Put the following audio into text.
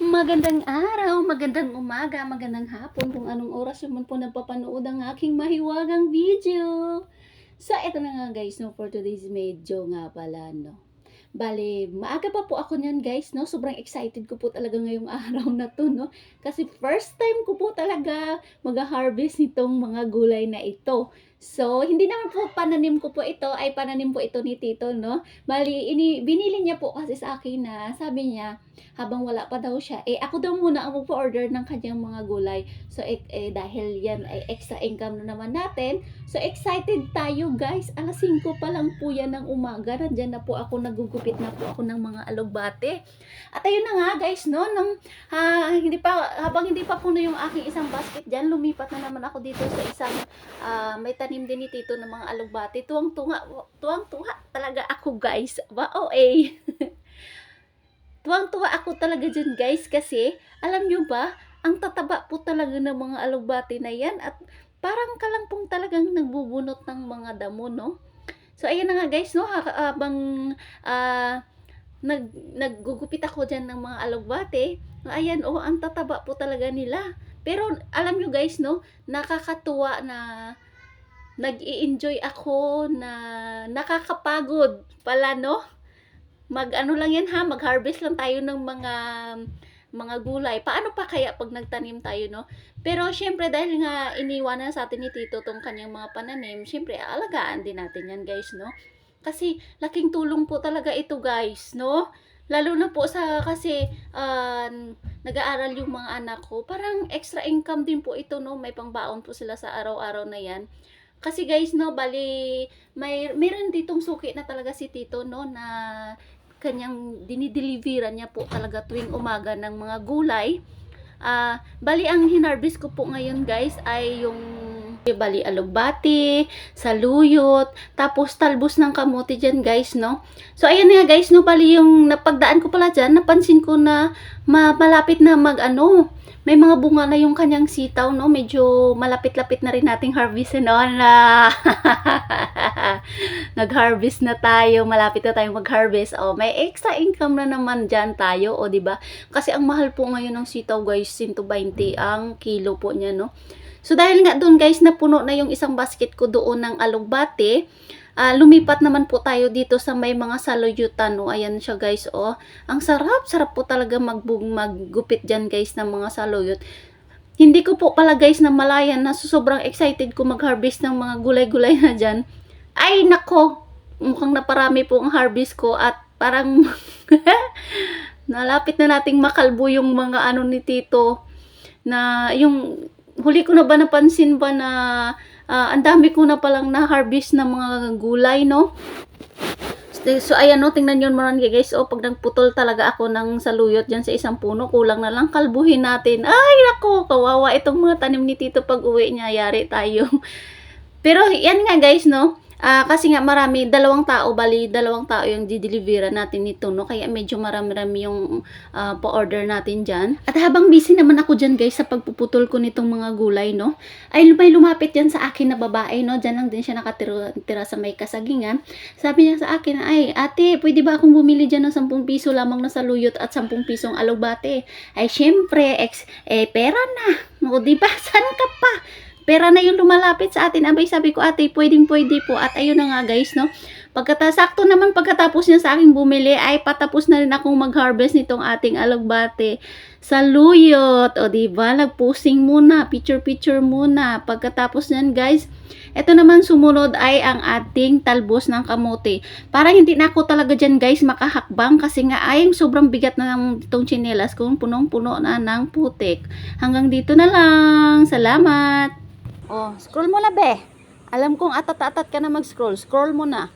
Magandang araw, magandang umaga, magandang hapon kung anong oras naman po nagpapanood ang aking mahiwagang video. So, eto na nga guys, no, for today's medyo nga pala, no. Bale, maaga pa po ako niyan guys, no. Sobrang excited ko po talaga ngayong araw na to, no. Kasi first time ko po talaga mag-harvest nitong mga gulay na ito. So, hindi naman po pananim ko po ito, ay pananim po ito ni Tito, no. Bali, binili niya po kasi sa akin na sabi niya, habang wala pa daw siya, ako daw muna ang magpo-order ng kanyang mga gulay. So, dahil yan ay extra income na naman natin, so excited tayo guys. Alas 5 pa lang po yan ng umaga. Nandyan na po ako, nagugupit na po ako ng mga alugbate. At ayun na nga guys, no, habang hindi pa puno yung aking isang basket dyan, lumipat na naman ako dito sa isang may tanim din ni Tito ng mga alugbate. Tuwang-tuwa talaga ako guys. Wow, Tuwang-tuwa ako talaga dyan guys kasi alam nyo ba, ang tataba po talaga ng mga alugbate na yan at parang kalampong talagang nagbubunot ng mga damo, no? So ayan na nga guys, no, habang naggugupit ako dyan ng mga alugbate, ayan, ang tataba po talaga nila. Pero alam nyo guys, no, nakakatuwa na nag-i-enjoy ako, na nakakapagod pala, no? Mag-ano lang yan ha, mag-harvest lang tayo ng mga gulay. Paano pa kaya pag nagtanim tayo, no? Pero syempre dahil nga iniwanan sa atin ni Tito tong kanyang mga pananim, syempre aalagaan din natin yan guys, no? Kasi laking tulong po talaga ito guys, no? Lalo na po kasi nag-aaral yung mga anak ko. Parang extra income din po ito, no? May pangbaon po sila sa araw-araw na yan. Kasi guys, no, bali, mayroon ditong suki na talaga si Tito, no, na kanyang dinideliveran niya po talaga tuwing umaga ng mga gulay. Bali, ang hinarvest ko po ngayon guys ay yung bali alugbati, saluyot, tapos talbos ng kamote dyan guys, no. So ayan nga guys, no, bali yung napagdaan ko pala dyan, napansin ko na malapit na may mga bunga na yung kanyang sitaw, no? Medyo malapit-lapit na rin nating harvest, no? Nag-harvest na tayo, malapit na tayong mag-harvest. May extra income na naman dyan tayo, di ba? Kasi ang mahal po ngayon ng sitaw, guys, 120 ang kilo po niya, no? So, dahil nga doon, guys, napuno na yung isang basket ko doon ng alugbate, lumipat naman po tayo dito sa may mga saluyutan, no? Ayan siya guys, ang sarap po talaga maggupit dyan guys ng mga saluyot. Hindi ko po pala guys na malayan na sobrang excited ko mag-harvest ng mga gulay-gulay na dyan. Ay nako, mukhang naparami po ang harvest ko at parang nalapit na nating makalbo yung mga ni Tito na yung huli ko na ba napansin ba na ang dami ko na palang na-harvest na mga gulay, no? So, ayan, no, tingnan nyo naman guys, pag nagputol talaga ako ng saluyot dyan sa isang puno, kulang na lang, kalbuhin natin. Ay, nako, kawawa itong mga tanim ni Tito pag uwi niya, yari tayo. Pero, yan nga guys, no? Kasi nga dalawang tao yung dideliveran natin nito, no? Kaya medyo marami-rami yung pa-order natin dyan. At habang busy naman ako dyan guys sa pagpuputol ko nitong mga gulay, no? Ay may lumapit yan sa akin na babae, no? Dyan lang din siya nakatira sa may kasagingan. Sabi niya sa akin, ay ate, pwede ba akong bumili dyan ng 10 piso lamang na saluyot at 10 pisong alugbate? Ay syempre, pera na. O diba? San ka pa? Pera na yung lumalapit sa atin. Abay, sabi ko, ate, pwede po. At ayun na nga guys, no. Sakto naman pagkatapos niya sa akin bumili, ay patapos na rin akong mag-harvest nitong ating alugbate. Saluyot. O diba? Nag-posing muna. Picture muna. Pagkatapos niyan guys, ito naman sumunod ay ang ating talbos ng kamote. Parang hindi na ako talaga dyan guys makahakbang kasi nga ay sobrang bigat na ng itong tsinelas kung punong-puno na ng putik. Hanggang dito na lang. Salamat! Scroll mo na be. Alam kong atat-atat ka na mag-scroll. Scroll mo na.